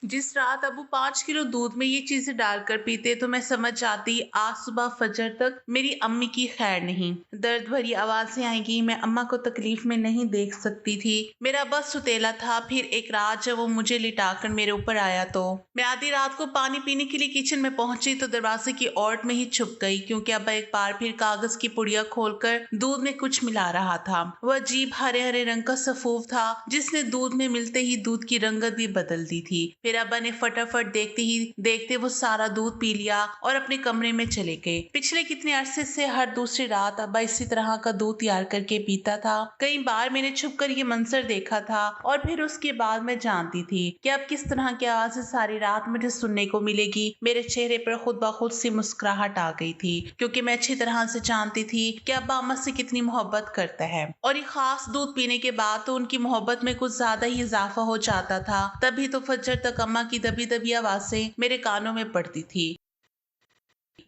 जिस रात अबू 5 किलो दूध में ये चीजें डालकर पीते तो मैं समझ जाती आज सुबह फजर तक मेरी अम्मी की खैर नहीं। दर्द भरी आवाजें आएंगी, मैं अम्मा को तकलीफ में नहीं देख सकती थी। मेरा अब्बा सुतेला था। फिर एक रात जब वो मुझे लिटाकर मेरे ऊपर आया तो मैं आधी रात को पानी पीने के लिए किचन में पहुंची तो दरवाजे की ओट में ही छुप गई, क्योंकि अब्बा एक बार फिर कागज की पुड़िया खोलकर दूध में कुछ मिला रहा था। वह अजीब हरे हरे रंग का सफूफ था जिसने दूध में मिलते ही दूध की रंगत भी बदल दी थी। फिर अब्बा ने फटाफट देखते ही देखते वो सारा दूध पी लिया और अपने कमरे में चले गए। पिछले कितने अरसे से हर दूसरी रात अब्बा इसी तरह का दूध तैयार करके पीता था। कई बार मैंने छुपकर ये मंजर देखा था और फिर उसके बाद मैं जानती थी कि अब किस तरह की आवाजें सारी रात मुझे सुनने को मिलेगी। मेरे चेहरे पर खुद ब खुद सी मुस्कुराहट आ गई थी, क्योंकि मैं अच्छी तरह से जानती थी कि अब्बा अम्मा से कितनी मोहब्बत करता है। और ये खास दूध पीने के बाद तो उनकी मोहब्बत में कुछ ज्यादा ही इजाफा हो जाता था। तभी तो फजर तक अम्मा की दबी दबी आवाजें मेरे कानों में पड़ती थी।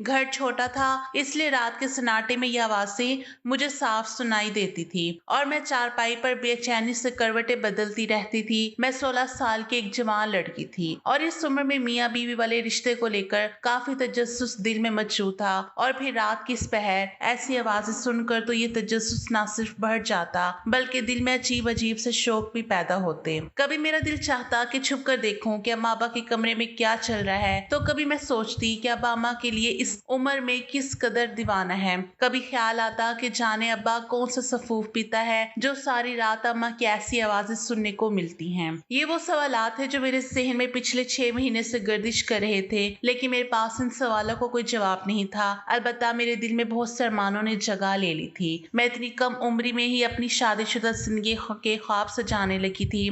घर छोटा था, इसलिए रात के सन्नाटे में ये आवाजें मुझे साफ सुनाई देती थी और मैं चारपाई पर बेचैनी से करवटें बदलती रहती थी। मैं 16 साल की एक जवान लड़की थी और इस उम्र में मियाँ बीवी वाले रिश्ते को लेकर काफी तजस्सुस दिल में मचू था। और फिर रात की इस पहर ऐसी आवाजें सुनकर तो ये तजस्सुस ना सिर्फ बढ़ जाता बल्कि दिल में अजीब अजीब से शौक भी पैदा होते। कभी मेरा दिल चाहता कि छुप कर देखूं कि अम्मा अब्बा के कमरे में क्या चल रहा है, तो कभी मैं सोचती कि अब्बा अम्मा के लिए इस उम्र में किस कदर दीवाना है। कभी ख्याल आता कि जाने अब्बा कौन सा सफूफ पीता है जो सारी रात अम्मा की ऐसी आवाजें सुनने को मिलती हैं। ये वो सवालात है जो मेरे जहन में पिछले 6 महीने से गर्दिश कर रहे थे, लेकिन मेरे पास इन सवालों को कोई जवाब नहीं था। अलबत्ता मेरे दिल में बहुत से अरमानों ने जगह ले ली थी। मैं इतनी कम उम्र में ही अपनी शादीशुदा जिंदगी के ख्वाब सजाने लगी थी।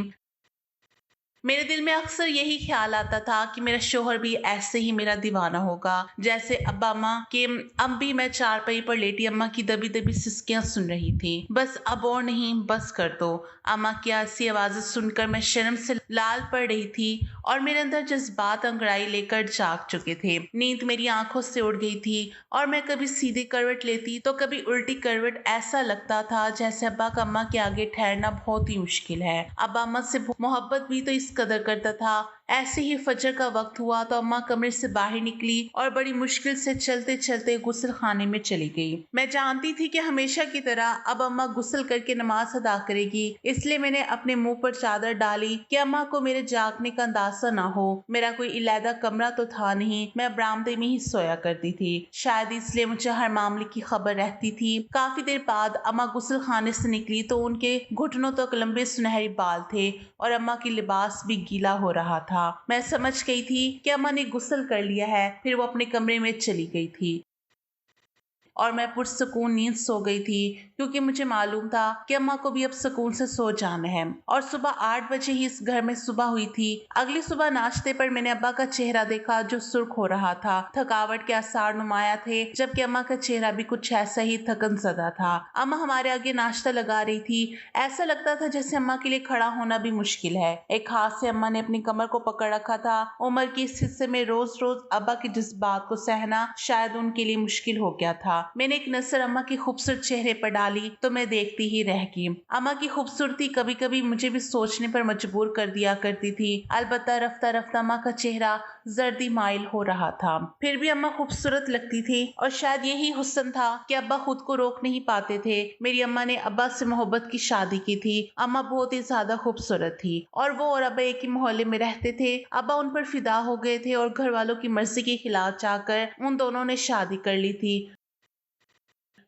मेरे दिल में अक्सर यही ख्याल आता था कि मेरा शोहर भी ऐसे ही मेरा दीवाना होगा जैसे अब्बा अम्मा के। अब भी मैं चारपाई पर लेटी अम्मा की दबी दबी सिसकियां सुन रही थी। बस अब और नहीं, बस कर दो। अम्मा की ऐसी आवाजें सुनकर मैं शर्म से लाल पड़ रही थी और मेरे अंदर जज्बात अंगड़ाई लेकर जाग चुके थे। नींद मेरी आंखों से उड़ गई थी और मैं कभी सीधी करवट लेती तो कभी उल्टी करवट। ऐसा लगता था जैसे अब्बा का अम्मा के आगे ठहरना बहुत ही मुश्किल है। अब्बा अम्मा से मोहब्बत भी तो इस कदर करता था। ऐसे ही फजर का वक्त हुआ तो अम्मा कमरे से बाहर निकली और बड़ी मुश्किल से चलते चलते गुस्ल खाने में चली गई। मैं जानती थी कि हमेशा की तरह अब अम्मा गुस्ल करके नमाज अदा करेगी, इसलिए मैंने अपने मुंह पर चादर डाली कि अम्मा को मेरे जागने का अंदाजा ना हो। मेरा कोई इलादा कमरा तो था नहीं, मैं बरामदे में ही सोया करती थी। शायद इसलिए मुझे हर मामले की खबर रहती थी। काफी देर बाद अम्मा गुस्ल खाने से निकली तो उनके घुटनों तक लंबे सुनहरे बाल थे और अम्मा की लिबास भी गीला हो रहा था। मैं समझ गई थी कि अम्मा ने गुस्ल कर लिया है। फिर वो अपने कमरे में चली गई थी और मैं पुरसुकून नींद सो गई थी, क्योंकि मुझे मालूम था कि अम्मा को भी अब सुकून से सो जाना है। और सुबह 8 बजे ही इस घर में सुबह हुई थी। अगली सुबह नाश्ते पर मैंने अब्बा का चेहरा देखा जो सुर्ख हो रहा था। थकावट के आसार नुमाया थे, जबकि अम्मा का चेहरा भी कुछ ऐसा ही थकन ज़दा था। अम्मा हमारे आगे नाश्ता लगा रही थी। ऐसा लगता था जैसे अम्मा के लिए खड़ा होना भी मुश्किल है। एक हाथ से अम्मा ने अपनी कमर को पकड़ रखा था। उम्र के इस हिस्से में रोज रोज अब्बा के जज्बात को सहना शायद उनके लिए मुश्किल हो गया था। मैंने एक नजर अम्मा के खूबसूरत चेहरे पर डाली तो मैं देखती ही रह गई। अम्मा की खूबसूरती कभी कभी मुझे भी सोचने पर मजबूर कर दिया करती थी। अलबत्ता रफ्ता रफ्ता अम्मा का चेहरा जर्दी माइल हो रहा था। फिर भी अम्मा खूबसूरत लगती थी और शायद यही हुस्न था कि अब्बा खुद को रोक नहीं पाते थे। मेरी अम्मा ने अब्बा से मोहब्बत की शादी की थी। अम्मा बहुत ही ज्यादा खूबसूरत थी और वो और अब्बा एक ही मोहल्ले में रहते थे। अब्बा उन पर फिदा हो गए थे और घर वालों की मर्जी के खिलाफ जाकर उन दोनों ने शादी कर ली थी।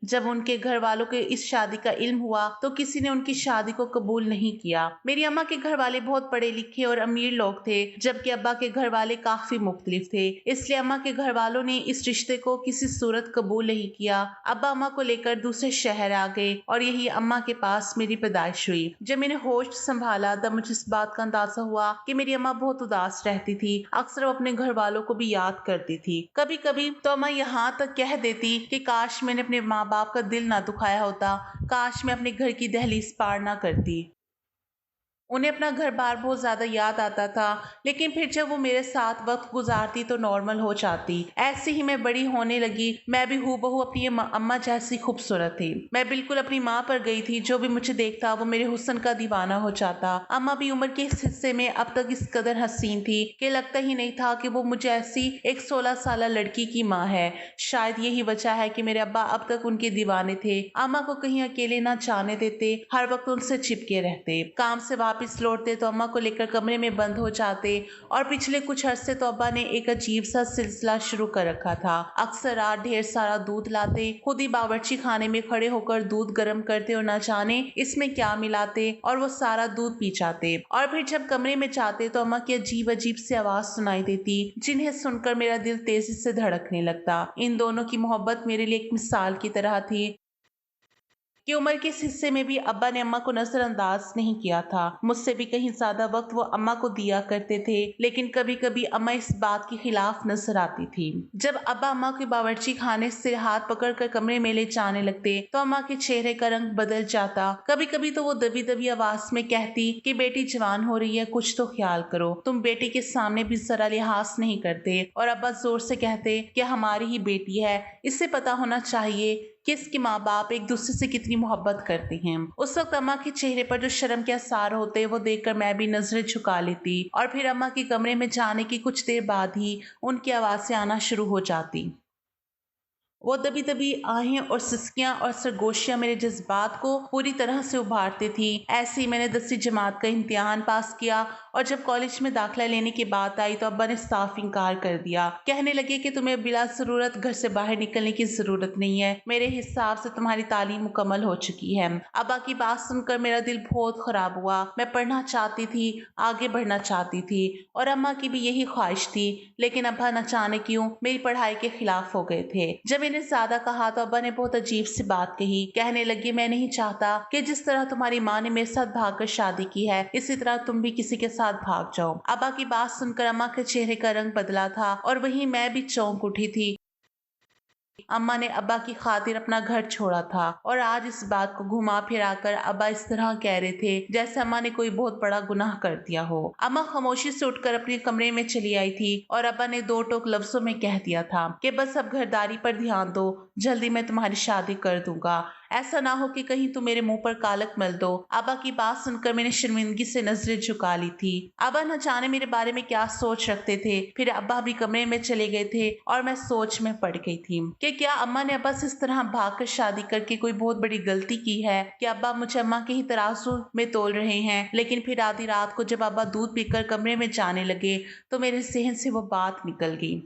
जब उनके घर वालों के इस शादी का इल्म हुआ तो किसी ने उनकी शादी को कबूल नहीं किया। मेरी अम्मा के घर वाले बहुत पढ़े लिखे और अमीर लोग थे, जबकि अब्बा के घर वाले काफी मुख्तलिफ थे। इसलिए अम्मा के घर वालों ने इस रिश्ते को किसी सूरत कबूल नहीं किया। अब्बा अम्मा को लेकर दूसरे शहर आ गए और यही अम्मा के पास मेरी पैदाइश हुई। जब मैंने होश संभाला तब मुझे इस बात का अंदाजा हुआ कि मेरी अम्मा बहुत उदास रहती थी। अक्सर वो अपने घर वालों को भी याद करती थी। कभी कभी तो अम्मा यहाँ तक कह देती कि काश मैंने अपने माँ बाप का दिल ना दुखाया होता, काश मैं अपने घर की दहलीज पार ना करती। उन्हें अपना घर बार बहुत ज्यादा याद आता था, लेकिन फिर जब वो मेरे साथ वक्त गुजारती तो नॉर्मल हो जाती। ऐसे ही मैं बड़ी होने लगी। मैं भी हूबहू अपनी ये अम्मा जैसी खूबसूरत थी। मैं बिल्कुल अपनी माँ पर गई थी। जो भी मुझे देखता वो मेरे हुस्न का दीवाना हो जाता। अम्मा भी उम्र के इस हिस्से में अब तक इस कदर हसीन थी कि लगता ही नहीं था कि वो मुझे ऐसी एक 16 साल लड़की की माँ है। शायद यही वजह है कि मेरे अब्बा अब तक उनके दीवाने थे। अम्मा को कहीं अकेले ना जाने देते, हर वक्त उनसे चिपके रहते। काम से वापस लौटते तो अम्मा को लेकर कमरे में बंद हो जाते। और पिछले कुछ अरसे तो अब्बा ने एक अजीब सा सिलसिला शुरू कर रखा था। अक्सर रात ढेर सारा दूध लाते, खुद ही बावर्ची खाने में खड़े होकर दूध गर्म करते और ना जाने इसमें क्या मिलाते और वो सारा दूध पी जाते। और फिर जब कमरे में जाते तो अम्मा की अजीब अजीब सी आवाज सुनाई देती, जिन्हें सुनकर मेरा दिल तेजी से धड़कने लगता। इन दोनों की मोहब्बत मेरे लिए एक मिसाल की तरह थी कि उम्र के इस हिस्से में भी अब्बा ने अम्मा को नजरअंदाज नहीं किया था। मुझसे भी कहीं ज्यादा वक्त वो अम्मा को दिया करते थे, लेकिन कभी कभी अम्मा इस बात के खिलाफ नजर आती थी। जब अब्बा अम्मा के बावर्ची खाने से हाथ पकड़कर कमरे में ले जाने लगते तो अम्मा के चेहरे का रंग बदल जाता। कभी कभी तो वो दबी दबी आवाज में कहती कि बेटी जवान हो रही है, कुछ तो ख्याल करो, तुम बेटी के सामने भी जरा लिहाज नहीं करते। और अब्बा जोर से कहते कि हमारी ही बेटी है, इससे पता होना चाहिए कि इसके माँ बाप एक दूसरे से कितनी मोहब्बत करते हैं। उस वक्त अम्मा के चेहरे पर जो शर्म के आसार होते वो देखकर मैं भी नजरें झुका लेती। और फिर अम्मा के कमरे में जाने की कुछ देर बाद ही उनकी आवाजें आना शुरू हो जाती। वो दबी दबी आहें और सिसकियां और सरगोशियां मेरे जज्बात को पूरी तरह से उभारती थी। ऐसे ही मैंने 10वीं जमात का इम्तिहान पास किया और जब कॉलेज में दाखिला लेने की बात आई तो अब्बा ने साफ इनकार कर दिया। कहने लगे कि तुम्हें बिला जरूरत घर से बाहर निकलने की जरूरत नहीं है, मेरे हिसाब से तुम्हारी तालीम मुकम्मल हो चुकी है। अब्बा की बात सुनकर मेरा दिल बहुत खराब हुआ। मैं पढ़ना चाहती थी, आगे बढ़ना चाहती थी और अम्मा की भी यही ख्वाहिश थी, लेकिन अब्बा न जाने क्यों मेरी पढ़ाई के खिलाफ हो गए थे। जब मैंने ज्यादा कहा तो अब्बा ने बहुत अजीब सी बात कही। कहने लगी, मैं नहीं चाहता कि जिस तरह तुम्हारी माँ ने मेरे साथ भागकर शादी की है इसी तरह तुम भी किसी के साथ भाग जाओ। अब्बा की बात सुनकर अम्मा के चेहरे का रंग बदला था और वहीं मैं भी चौंक उठी थी। अम्मा ने अब्बा की खातिर अपना घर छोड़ा था और आज इस बात को घुमा फिरा कर अब्बा इस तरह कह रहे थे जैसे अम्मा ने कोई बहुत बड़ा गुनाह कर दिया हो। अम्मा खामोशी से उठकर अपने कमरे में चली आई थी और अब्बा ने दो टोक लफ्जों में कह दिया था कि बस अब घरदारी पर ध्यान दो, जल्दी मैं तुम्हारी शादी कर दूंगा। ऐसा ना हो कि कहीं तुम मेरे मुंह पर कालक मल दो। अब्बा की बात सुनकर मैंने शर्मिंदगी से नजरें झुका ली थी। अब्बा न जाने मेरे बारे में क्या सोच रखते थे। फिर अब्बा भी कमरे में चले गए थे और मैं सोच में पड़ गई थी कि क्या अम्मा ने अब्बा से इस तरह भागकर शादी करके कोई बहुत बड़ी गलती की है कि अब्बा मुझे अम्मा के ही तराजू में तोल रहे हैं। लेकिन फिर आधी रात को जब अब्बा दूध पीकर कमरे में जाने लगे तो मेरे जहन से वो बात निकल गई।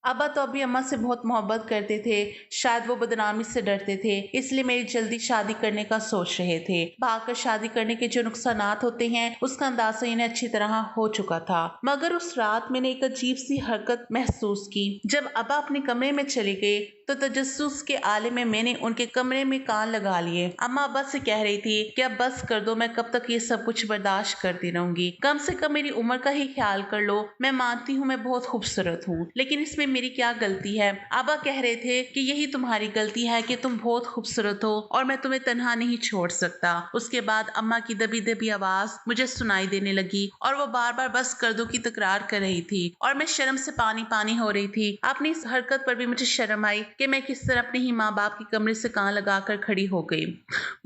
अब्बा तो अभी अम्मा से बहुत मोहब्बत करते थे, शायद वो बदनामी से डरते थे, इसलिए मेरी जल्दी शादी करने का सोच रहे थे। भागकर शादी करने के जो नुकसानात होते हैं उसका अंदाजा इन्हें अच्छी तरह हो चुका था। मगर उस रात मैंने एक अजीब सी हरकत महसूस की। जब अब्बा अपने कमरे में चले गए तो तजस्सुस के आले में मैंने उनके कमरे में कान लगा लिए। अम्मा अब्बा से कह रही थी कि अब बस कर दो, मैं कब तक ये सब कुछ बर्दाश्त करती रहूंगी, कम से कम मेरी उम्र का ही ख्याल कर लो। मैं मानती हूँ मैं बहुत खूबसूरत हूँ, लेकिन इसमें मेरी क्या गलती है। अब्बा कह रहे थे कि यही तुम्हारी गलती है कि तुम बहुत खूबसूरत हो और मैं तुम्हें तन्हा नहीं छोड़ सकता। उसके बाद अम्मा की दबी दबी आवाज मुझे सुनाई देने लगी और वो बार बार बस कर दो की तकरार कर रही थी और मैं शर्म से पानी पानी हो रही थी। अपनी इस हरकत पर भी मुझे शर्म आई कि मैं किस तरह अपने ही माँ बाप के कमरे से कान लगाकर खड़ी हो गई।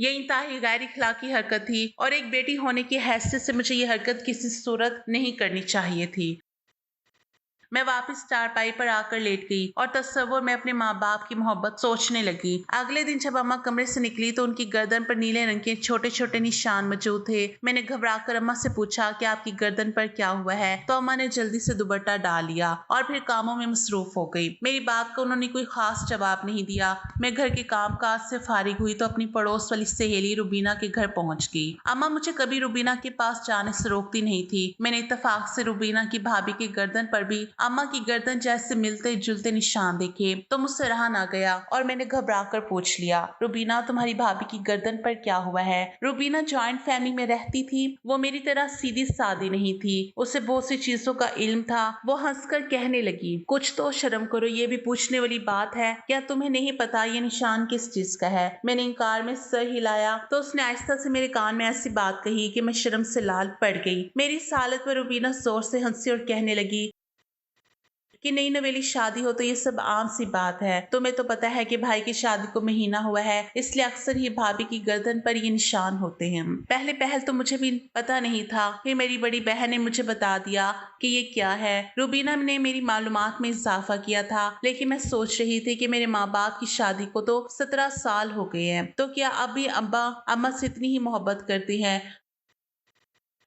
ये इंतहाई गैर इखलाकी हरकत थी और एक बेटी होने की हैसियत से मुझे ये हरकत किसी सूरत नहीं करनी चाहिए थी। मैं वापस चारपाई पर आकर लेट गई और तस्वुर में अपने माँ बाप की मोहब्बत सोचने लगी। अगले दिन जब अम्मा कमरे से निकली तो उनकी गर्दन पर नीले रंग के छोटे छोटे निशान मौजूद थे। मैंने घबराकर अम्मा से पूछा कि आपकी गर्दन पर क्या हुआ है, तो अम्मा ने जल्दी से दुपट्टा डाल लिया और फिर कामों में मसरूफ हो गई। मेरी बात को उन्होंने कोई खास जवाब नहीं दिया। मैं घर के काम काज से फारिग हुई तो अपनी पड़ोस वाली सहेली रुबीना के घर पहुंच गई। अम्मा मुझे कभी रुबीना के पास जाने से रोकती नहीं थी। मैंने इत्तेफाक से रुबीना की भाभी की गर्दन पर भी अम्मा की गर्दन जैसे मिलते जुलते निशान देखे तो मुझसे रहा ना गया और मैंने घबरा कर पूछ लिया, रुबीना तुम्हारी भाभी की गर्दन पर क्या हुआ है? रुबीना जॉइंट फैमिली में रहती थी, वो मेरी तरह सीधी सादी नहीं थी, उसे बहुत सी चीजों का इल्म था। वो हंसकर कहने लगी, कुछ तो शर्म करो, ये भी पूछने वाली बात है, क्या तुम्हें नहीं पता ये निशान किस चीज का है? मैंने इनकार में सर हिलाया तो उसने आहिस्ता से मेरे कान में ऐसी बात कही कि मैं शर्म से लाल पड़ गई। मेरी इस हालत पर रुबीना जोर से हंसी और कहने लगी कि नई नवेली शादी हो तो ये सब आम सी बात है। तुम्हें तो पता है कि भाई की शादी को महीना हुआ है, इसलिए अक्सर ही भाभी की गर्दन पर ये निशान होते हैं। पहले पहल तो मुझे भी पता नहीं था, फिर मेरी बड़ी बहन ने मुझे बता दिया कि ये क्या है। रुबीना ने मेरी मालूमात में इजाफा किया था, लेकिन मैं सोच रही थी कि मेरे माँ बाप की शादी को तो 17 साल हो गए हैं, तो क्या अब भी अब्बा अम्मा से इतनी ही मोहब्बत करती हैं?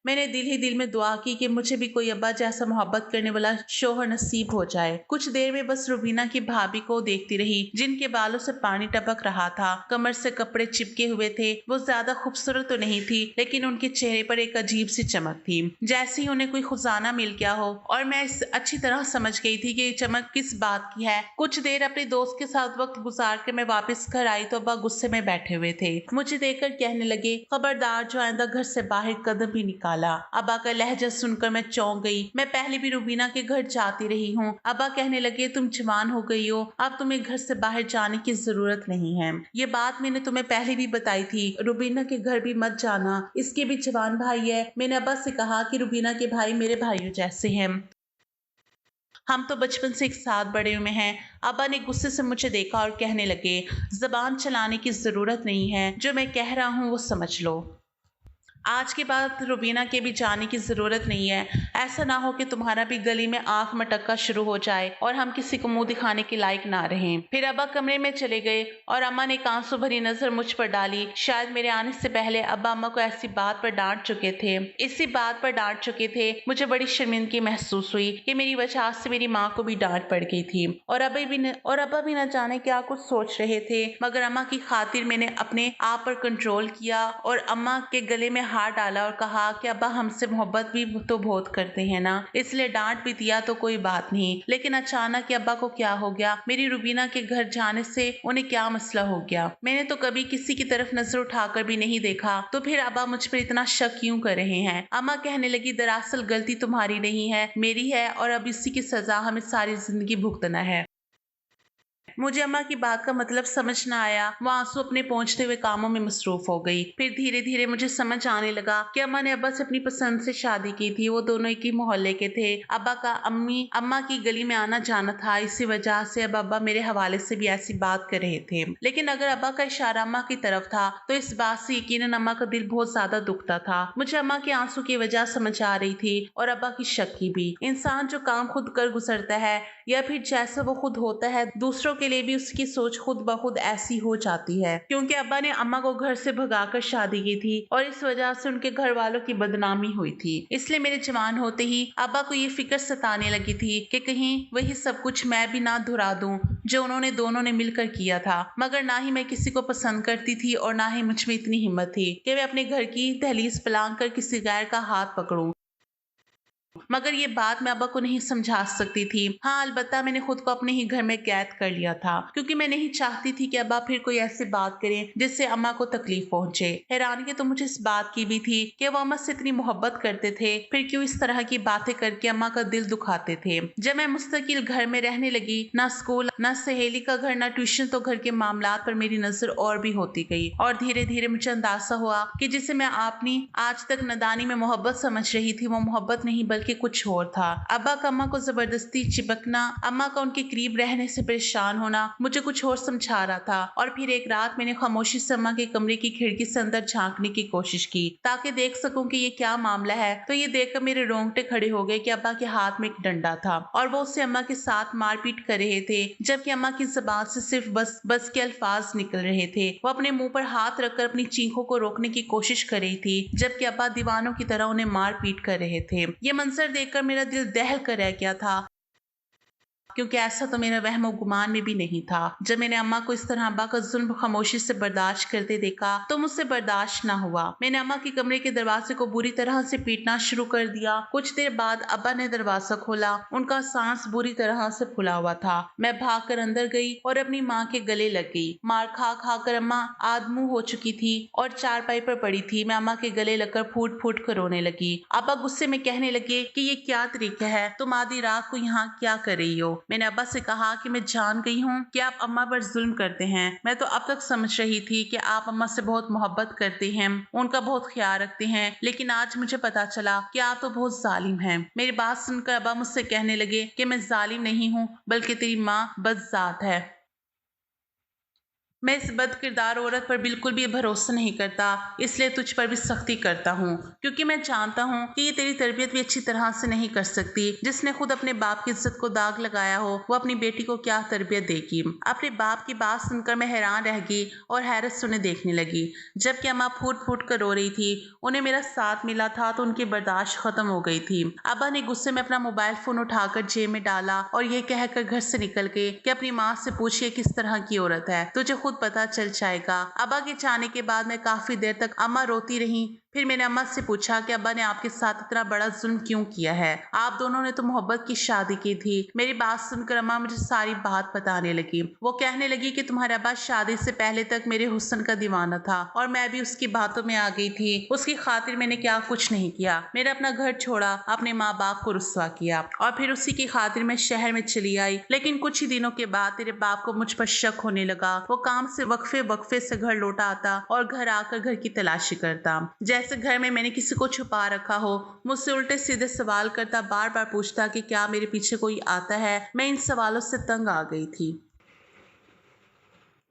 मैंने दिल ही दिल में दुआ की कि मुझे भी कोई अब्बा जैसा मोहब्बत करने वाला शोहर नसीब हो जाए। कुछ देर में बस रुबीना की भाभी को देखती रही, जिनके बालों से पानी टपक रहा था, कमर से कपड़े चिपके हुए थे। वो ज्यादा खूबसूरत तो नहीं थी, लेकिन उनके चेहरे पर एक अजीब सी चमक थी, जैसे ही उन्हें कोई खजाना मिल गया हो। और मैं अच्छी तरह समझ गई थी कि ये चमक किस बात की है। कुछ देर अपने दोस्त के साथ वक्त गुजार कर मैं वापस घर आई तो अब्बा गुस्से में बैठे हुए थे। मुझे देखकर कहने लगे, खबरदार जो आइंदा घर से बाहर कदम भी निकाला। अब्बा का लहजा सुनकर मैं चौंक गई। मैं पहले भी रुबीना के घर जाती रही हूँ। अब्बा कहने लगे, तुम जवान हो गई हो, अब तुम्हें घर से बाहर जाने की जरूरत नहीं है। ये बात मैंने तुम्हें पहले भी बताई थी, रुबीना के घर भी मत जाना, इसके भी जवान भाई है। मैंने अब्बा से कहा कि रुबीना के भाई मेरे भाइयों जैसे हैं, हम तो बचपन से एक साथ बड़े हुए हैं। अब्बा ने गुस्से से मुझे देखा और कहने लगे, जबान चलाने की जरूरत नहीं है, जो मैं कह रहा हूँ वो समझ लो। आज के बाद रुबीना के भी जाने की जरूरत नहीं है। ऐसा ना हो कि तुम्हारा भी गली में आंख मटकना शुरू हो जाए और हम किसी को मुंह दिखाने के लायक ना रहें। फिर अब्बा कमरे में चले गए और अम्मा ने एक आंसू भरी नजर मुझ पर डाली। शायद मेरे आने से पहले अब्बा अम्मा को ऐसी बात पर डांट चुके थे, इसी बात पर डांट चुके थे। मुझे बड़ी शर्मिंदगी महसूस हुई कि मेरी वजह से मेरी माँ को भी डांट पड़ गई थी, और अब्बा भी न जाने क्या कुछ सोच रहे थे। मगर अम्मा की खातिर मैंने अपने आप पर कंट्रोल किया और अम्मा के गले में हाथ डाला और कहा कि अब्बा हमसे मोहब्बत भी तो बहुत करते हैं ना, इसलिए डांट भी दिया तो कोई बात नहीं। लेकिन अचानक कि अब्बा को क्या हो गया, मेरी रुबीना के घर जाने से उन्हें क्या मसला हो गया? मैंने तो कभी किसी की तरफ नजर उठाकर भी नहीं देखा, तो फिर अब्बा मुझ पर इतना शक क्यों कर रहे हैं? अम्मा कहने लगी, दरअसल गलती तुम्हारी नहीं है, मेरी है, और अब इसी की सजा हमें सारी जिंदगी भुगतना है। मुझे अम्मा की बात का मतलब समझ न आया। वो आंसू अपने पहुंचते हुए कामों में मसरूफ हो गई। फिर धीरे धीरे मुझे समझ आने लगा कि अम्मा ने अब्बा से अपनी पसंद से शादी की थी। वो दोनों एक ही मोहल्ले के थे। अब्बा का अम्मा की गली में आना जाना था, इसी वजह से अब अब्बा मेरे हवाले से भी ऐसी बात कर रहे थे। लेकिन अगर अब्बा का इशारा अम्मा की तरफ था तो इस बात से यकीनन अम्मा का दिल बहुत ज्यादा दुखता था। मुझे अम्मा के आंसू की वजह समझ आ रही थी और अब्बा की शक की भी। इंसान जो काम खुद कर गुजरता है या फिर जैसा वो खुद होता है, दूसरों के लिए भी उसकी सोच खुद ब खुद ऐसी हो जाती है। क्योंकि अब्बा ने अम्मा को घर से भगाकर शादी की थी और इस वजह से उनके घर वालों की बदनामी हुई थी। इसलिए मेरे जवान होते ही अब्बा को ये फिक्र सताने लगी थी कि कहीं वही सब कुछ मैं भी ना दोहरा दूं जो उन्होंने दोनों ने मिलकर किया था। मगर ना ही मैं किसी को पसंद करती थी और ना ही मुझ में इतनी हिम्मत थी कि मैं अपने घर की दहलीज पलांग कर किसी गैर का हाथ पकड़ूं। मगर ये बात मैं अब्बा को नहीं समझा सकती थी। हाँ, अलबत्ता मैंने खुद को अपने ही घर में कैद कर लिया था, क्योंकि मैं नहीं चाहती थी कि अब्बा फिर कोई ऐसी बात करें जिससे अम्मा को तकलीफ पहुंचे। हैरानी तो मुझे इस बात की भी थी कि वो अम्मा से इतनी मोहब्बत करते थे, फिर क्यों इस तरह की बातें करके अम्मा का दिल दुखाते थे। जब मैं मुस्तकिल घर में रहने लगी, ना स्कूल, ना सहेली का घर, ना ट्यूशन, तो घर के मामलात पर मेरी नजर और भी होती गई। और धीरे धीरे मुझे अंदाजा हुआ कि जिसे मैं अपनी आज तक नादानी में मोहब्बत समझ रही थी, वो मोहब्बत नहीं बल्कि कुछ और था। अब्बा का अम्मा को जबरदस्ती चिपकना, अम्मा का उनके करीब रहने से परेशान होना मुझे कुछ और समझा रहा था। और फिर एक रात मैंने खामोशी से अम्मा के कमरे की खिड़की से अंदर झांकने की कोशिश की ताकि देख सकूं कि ये क्या मामला है। तो ये देखकर मेरे रोंगटे खड़े हो गए कि अब्बा के हाथ में एक डंडा था और वो उससे अम्मा के साथ मारपीट कर रहे थे, जबकि अम्मा की जुबान से सिर्फ बस बस के अल्फाज निकल रहे थे। वो अपने मुंह पर हाथ रखकर अपनी चीखों को रोकने की कोशिश कर रही थी, जबकि अब्बा दीवानों की तरह उन्हें मार पीट कर रहे थे। ये मंजर देखकर मेरा दिल दहल कर रह गया था। क्योंकि ऐसा तो मेरा वहम और गुमान में भी नहीं था। जब मैंने अम्मा को इस तरह अब्बा का जुल्म खामोशी से बर्दाश्त करते देखा तो मुझसे बर्दाश्त ना हुआ। मैंने अम्मा के कमरे के दरवाजे को बुरी तरह से पीटना शुरू कर दिया। कुछ देर बाद अब्बा ने दरवाजा खोला। उनका सांस बुरी तरह से फुला हुआ था। मैं भागकर अंदर गई और अपनी माँ के गले लग गई। मार खा खा कर अम्मा आधमुंह हो चुकी थी और चारपाई पर पड़ी थी। मैं अम्मा के गले लगकर फूट फूट कर रोने लगी। अब्बा गुस्से में कहने लगे कि ये क्या तरीका है, तुम आधी रात को यहाँ क्या कर रही हो। मैंने अब्बा से कहा कि मैं जान गई हूँ कि आप अम्मा पर जुल्म करते हैं। मैं तो अब तक समझ रही थी कि आप अम्मा से बहुत मोहब्बत करते हैं, उनका बहुत ख्याल रखते हैं, लेकिन आज मुझे पता चला कि आप तो बहुत जालिम हैं। मेरी बात सुनकर अब्बा मुझसे कहने लगे कि मैं जालिम नहीं हूँ बल्कि तेरी माँ बदजात है। मैं इस बद किरदार औरत पर बिल्कुल भी भरोसा नहीं करता, इसलिए तुझ पर भी सख्ती करता हूँ, क्योंकि मैं जानता हूँ कि ये तेरी तरबियत भी अच्छी तरह से नहीं कर सकती। जिसने खुद अपने बाप की इज्जत को दाग लगाया हो वो अपनी बेटी को क्या तरबियत देगी। अपने बाप की बात सुनकर मैं हैरान रह गई और हैरत से उन्हें देखने लगी। जबकि अम्मा फूट फूट कर रो रही थी। उन्हें मेरा साथ मिला था तो उनकी बर्दाश्त खत्म हो गई थी। अब्बा ने गुस्से में अपना मोबाइल फोन उठाकर जेब में डाला और ये कहकर घर से निकल गए कि अपनी माँ से पूछिए किस तरह की औरत है, तुझे खुद पता चल जाएगा। अब्बा के जाने के बाद मैं काफी देर तक अम्मा रोती रही। फिर मैंने अम्मा से पूछा कि अब्बा ने आपके साथ इतना बड़ा जुल्म क्यों किया है, आप दोनों ने तो मोहब्बत की शादी की थी। मेरी बात सुनकर अम्मा मुझे सारी बात बताने लगी। वो कहने लगी कि तुम्हारा अब्बा शादी से पहले तक मेरे हुस्न का दीवाना था और मैं भी उसकी बातों में आ गई थी। उसकी खातिर मैंने क्या कुछ नहीं किया। मेरा अपना घर छोड़ा, अपने माँ बाप को रुस्वा किया और फिर उसी की खातिर मैं शहर में चली आई। लेकिन कुछ ही दिनों के बाद तेरे बाप को मुझ पर शक होने लगा। वो काम से वक्फे से घर लौटा आता और घर आकर घर की तलाशी करता, जैसे घर में मैंने किसी को छुपा रखा हो। मुझसे उल्टे सीधे सवाल करता, बार बार पूछता कि क्या मेरे पीछे कोई आता है। मैं इन सवालों से तंग आ गई थी।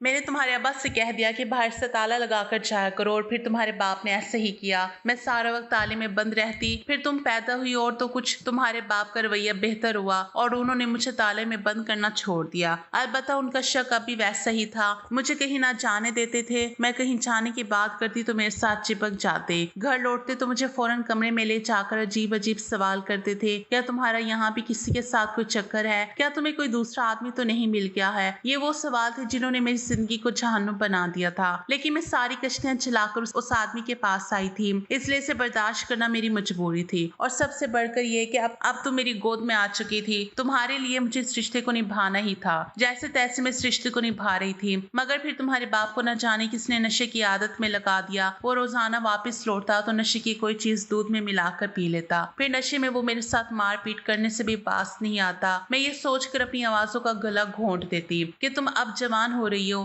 मैंने तुम्हारे अब्बा से कह दिया कि बाहर से ताला लगाकर जाया करो और फिर तुम्हारे बाप ने ऐसे ही किया। मैं सारा वक्त ताले में बंद रहती। फिर तुम पैदा हुई और तो कुछ तुम्हारे बाप का रवैया बेहतर हुआ और उन्होंने मुझे ताले में बंद करना छोड़ दिया। अलबत्ता उनका शक अभी वैसा ही था। मुझे कहीं ना जाने देते थे। मैं कहीं जाने की बात करती तो मेरे साथ चिपक जाते। घर लौटते तो मुझे फौरन कमरे में ले जाकर अजीब अजीब सवाल करते थे। क्या तुम्हारा यहाँ भी किसी के साथ कोई चक्कर है? क्या तुम्हें कोई दूसरा आदमी तो नहीं मिल गया है? ये वो सवाल थे जिन्होंने मेरी जिंदगी को जहन्नुम बना दिया था। लेकिन मैं सारी कश्तियां चलाकर उस आदमी के पास आई थी, इसलिए इसे बर्दाश्त करना मेरी मजबूरी थी। और सबसे बढ़कर ये कि अब तुम मेरी गोद में आ चुकी थी। तुम्हारे लिए मुझे इस रिश्ते को निभाना ही था। जैसे तैसे मैं इस रिश्ते को निभा रही थी। मगर फिर तुम्हारे बाप को न जाने किसने नशे की आदत में लगा दिया। वो रोजाना वापस लौटता तो नशे की कोई चीज दूध में मिलाकर पी लेता। फिर नशे में वो मेरे साथ मारपीट करने से भी पास नहीं आता। मैं ये सोचकर अपनी आवाजों का गला घोंट देती कि तुम अब जवान हो रही हो,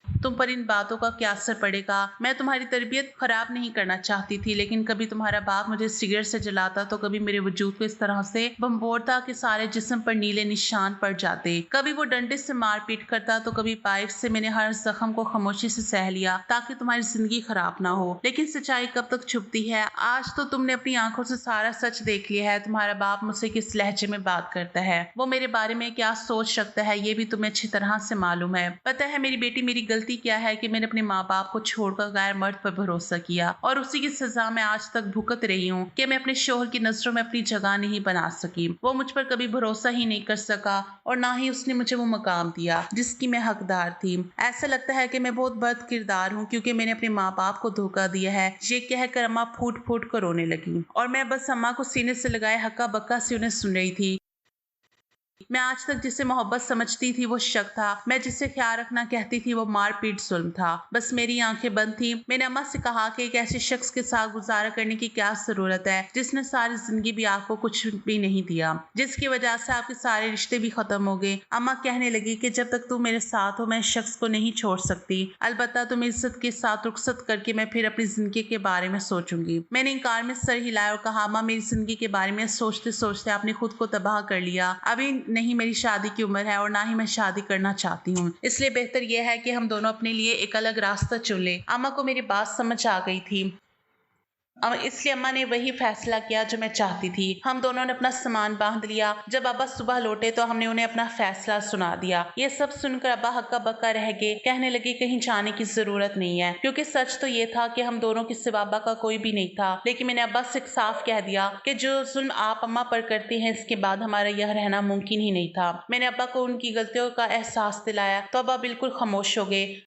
तुम पर इन बातों का क्या असर पड़ेगा। मैं तुम्हारी तरबियत खराब नहीं करना चाहती थी, लेकिन कभी तुम्हारा बाप मुझे सिगरेट से जलाता तो कभी मेरे वजूद को इस तरह से बम्बोड़ता कि सारे जिस्म पर नीले निशान पड़ जाते। कभी वो डंडे से मारपीट करता तो कभी पाइप से। मैंने हर जख्म को खामोशी से सह लिया ताकि तुम्हारी जिंदगी खराब ना हो। लेकिन सच्चाई कब तक छुपती है? आज तो तुमने अपनी आंखों से सारा सच देख लिया है। तुम्हारा बाप मुझसे किस लहजे में बात करता है, वो मेरे बारे में क्या सोच सकता है, ये भी तुम्हें अच्छी तरह से मालूम है। पता है मेरी बेटी, मेरी गलती क्या है कि मैंने अपने माँ बाप को छोड़कर गैर मर्द पर भरोसा किया और उसी की सजा मैं आज तक भुगत रही हूँ कि मैं अपने शोहर की नजरों में अपनी जगह नहीं बना सकी। वो मुझ पर कभी भरोसा ही नहीं कर सका और ना ही उसने मुझे वो मकाम दिया जिसकी मैं हकदार थी। ऐसा लगता है कि मैं बहुत बद किरदार हूँ क्योंकि मैंने अपने माँ बाप को धोखा दिया है। ये कहकर अम्मा फूट फूट कर रोने लगी और मैं बस अम्मा को सीने से लगाए हक्का बक्का से उन्हें सुन रही थी। मैं आज तक जिसे मोहब्बत समझती थी वो शक था। मैं जिसे ख्याल रखना कहती थी वो मारपीट जुल्म था। बस मेरी आंखें बंद थी। मैंने अम्मा से कहा कि एक ऐसे शख्स के साथ गुजारा करने की क्या जरूरत है जिसने सारी जिंदगी भी आपको कुछ भी नहीं दिया, जिसकी वजह से आपके सारे रिश्ते भी खत्म हो गए। अम्मा कहने लगी कि जब तक तुम मेरे साथ हो मैं इस शख्स को नहीं छोड़ सकती। अलबत्ता तुम इज्जत के साथ रुखसत करके मैं फिर अपनी जिंदगी के बारे में सोचूंगी। मैंने इनकार में सर हिलाया और कहा, अम्मा मेरी जिंदगी के बारे में सोचते सोचते आपने खुद को तबाह कर लिया। अभी नहीं मेरी शादी की उम्र है और ना ही मैं शादी करना चाहती हूँ, इसलिए बेहतर यह है कि हम दोनों अपने लिए एक अलग रास्ता चुन लें। अम्मा को मेरी बात समझ आ गई थी। اس لیے अम्मा ने वही फैसला किया जो मैं चाहती थी। हम दोनों ने अपना सामान बांध लिया। जब अब्बा सुबह लौटे तो हमने उन्हें अपना फैसला सुना दिया। ये सब सुनकर अब्बा हक्का बक्का रह गए, कहने लगे कहीं जाने की जरूरत नहीं है, क्योंकि सच तो ये था कि हम दोनों के सिवा अब्बा का कोई भी नहीं था। लेकिन मैंने अब्बा से साफ कह दिया कि जो जुल्म आप अम्मा पर करती हैं, इसके बाद हमारा यह रहना मुमकिन ही नहीं था। मैंने अब्बा को उनकी गलतियों का एहसास दिलाया तो अब्बा बिल्कुल खामोश हो गए।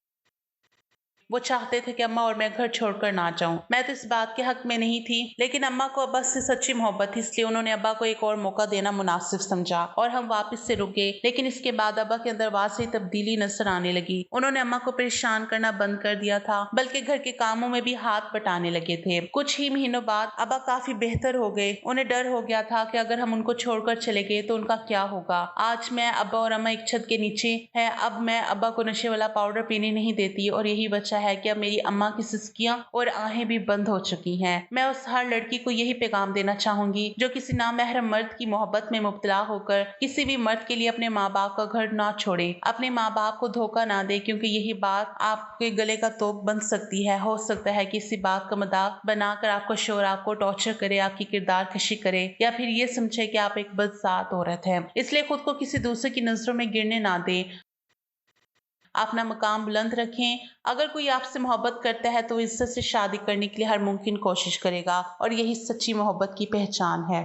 वो चाहते थे कि अम्मा और मैं घर छोड़कर ना जाऊं। मैं तो इस बात के हक में नहीं थी, लेकिन अम्मा को अब्बा से सच्ची मोहब्बत थी, इसलिए उन्होंने अब्बा को एक और मौका देना मुनासिब समझा और हम वापस से रुके। लेकिन इसके बाद अब्बा के अंदर वाकई तब्दीली नजर आने लगी। उन्होंने अम्मा को परेशान करना बंद कर दिया था, बल्कि घर के कामों में भी हाथ बटाने लगे थे। कुछ ही महीनों बाद अब्बा काफी बेहतर हो गए। उन्हें डर हो गया था कि अगर हम उनको छोड़कर चले गए तो उनका क्या होगा। आज मैं, अब्बा और अम्मा एक छत के नीचे है। अब मैं अब्बा को नशे वाला पाउडर पीने नहीं देती और यही वजह है कि अब मेरी अम्मा की सिसकियां और आहें भी बंद हो चुकी हैं। मैं उस हर लड़की को यही पैगाम देना चाहूंगी जो किसी नामहरम मर्द की मोहब्बत में मुब्तला होकर किसी भी मर्द के लिए अपने माँ बाप का घर ना छोड़े, अपने माँ बाप को धोखा ना दे, क्योंकि यही बात आपके गले का तोप बन सकती है। हो सकता है कि इसी बात का मजाक बनाकर आपका शोहर आपको टॉर्चर करे, आपकी किरदार कशी करे, या फिर ये समझे कि आप एक बदजात औरत है। इसलिए खुद को किसी दूसरे की नजरों में गिरने ना दे। अपना मकाम बुलंद रखें। अगर कोई आपसे मोहब्बत करता है तो इज्जत से शादी करने के लिए हर मुमकिन कोशिश करेगा और यही सच्ची मोहब्बत की पहचान है।